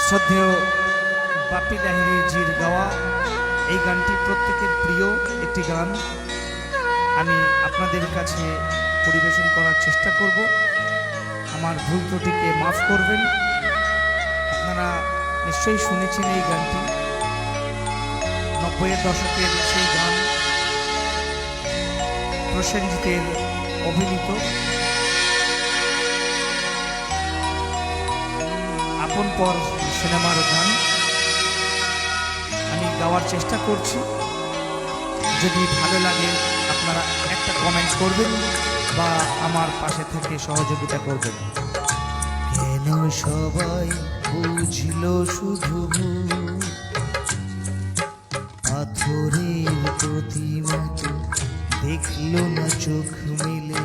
শ্রদ্ধেয় বাপ্পি লাহিড়ীজির গাওয়া এই গানটি প্রত্যেকের প্রিয় একটি গান। আমি আপনাদের কাছে পরিবেশন করার চেষ্টা করব, আমার ভুল ত্রুটিকে মাফ করবেন। আপনারা নিশ্চয়ই শুনেছেন এই গানটি, 90-এর দশকের সেই গান, প্রসেনজিতের অভিনীত আপন পর সিনেমার গান আমি গাওয়ার চেষ্টা করছি। যদি ভালো লাগে আপনারা একটা কমেন্ট করবেন বা আমার পাশে থেকে সহযোগিতা করবেন। কেন সবাই বুঝল শুধু পাথরের প্রতিমাকে দেখল না চোখ মেলে,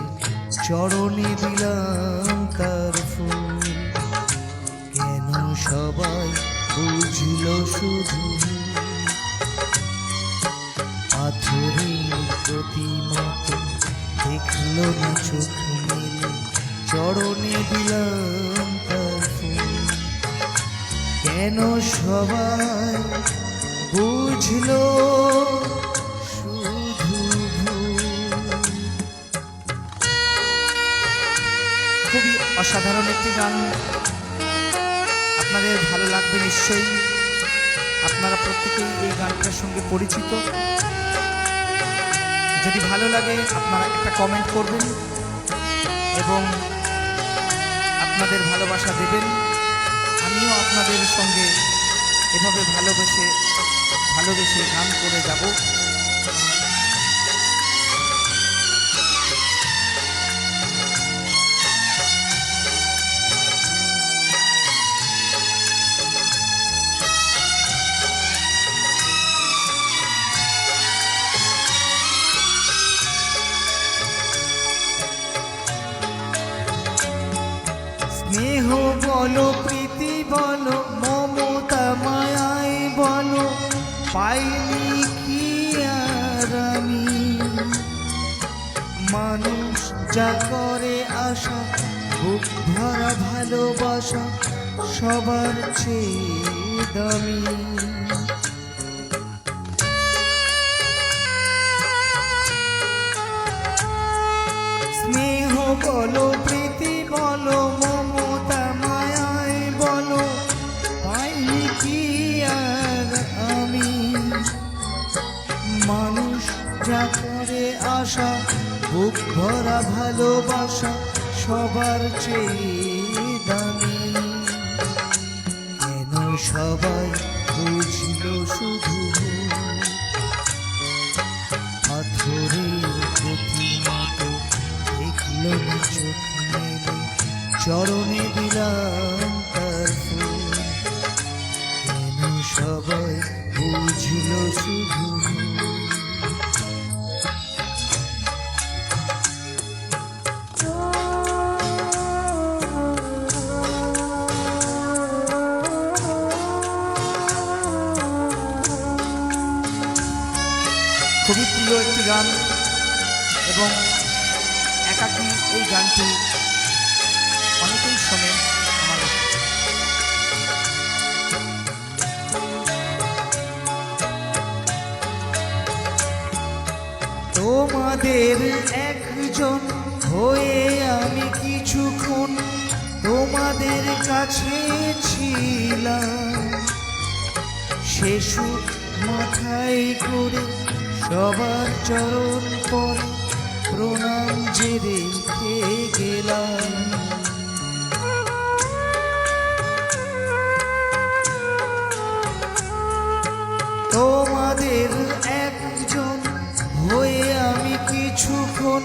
চরণে দিলাম কার ফুল। কেন সবাই বুঝল শুধু পাথরের প্রতিমাকে দেখল না চোখ মেলে, চরণে দিলাম তার ফুল। কেন সবাই বুঝলো শুধু খুবই অসাধারণ একটি গান, আপনাদের ভালো লাগবে নিশ্চয়ই। আপনারা প্রত্যেকেই এই গানটার সঙ্গে পরিচিত। যদি ভালো লাগে আপনারা একটা কমেন্ট করবেন এবং আপনাদের ভালোবাসা দেবেন। আমিও আপনাদের সঙ্গে এভাবে ভালোবেসে গান করে যাব। স্নেহ বলো, প্রীতি বলো, মমতা মায়াই বলো, পাইনি কি আর আমি। মানুষ যা করে আশা, বুক ভরা ভালোবাসা সবার চেয়ে দামি। স্নেহ বলো, প্রীতি বলো, মমতা মায়াই বলো, পাইনি কি আর আমি। মানুষ যা করে আশা, বুক ভরা ভালোবাসা সবার চেয়ে দামি। কেন সবাই বুঝলো শুধু পাথরের প্রতিমাকে দেখল না চোখ মেলে, চরণে দিলাম তার ফুল। কেন সবাই বুঝল শুধু খুবই প্রিয় একটি গান এবং একাকী এই গানটি অনেকেই শোনেন। আমার তোমাদের একজন হয়ে আমি কিছুক্ষণ তোমাদের কাছে ছিলাম। সে সুখ মাথায় করে সবার চরণ পরে প্রণাম যে রেখে গেলাম। তোমাদের একজন হয়ে আমি কিছুক্ষণ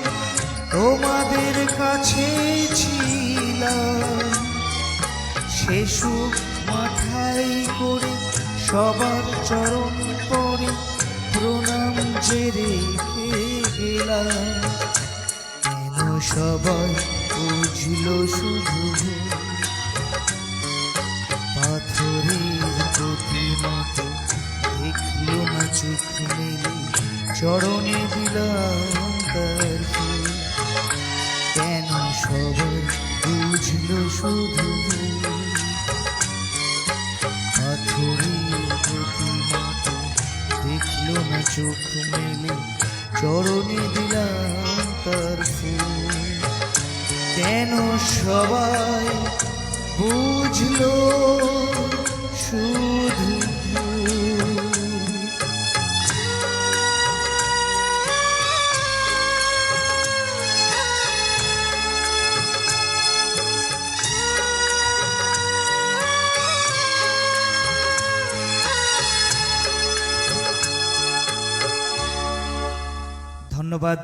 তোমাদের কাছে ছিলাম। সে সুখ মাথায় করে সবার চরণ পরে প্রণাম যে রেখে গেলাম। কেন সবাই বুঝল শুধু পাথরের প্রতিমাকে দেখল না চোখ মেলে, চরণে দিলাম তার ফুল। কেন সবাই বুঝল শুধু চোখ মেলে চরণে দিলাম তার ফুল। কেন সবাই বুঝলো শুধু ভুল? ধন্যবাদ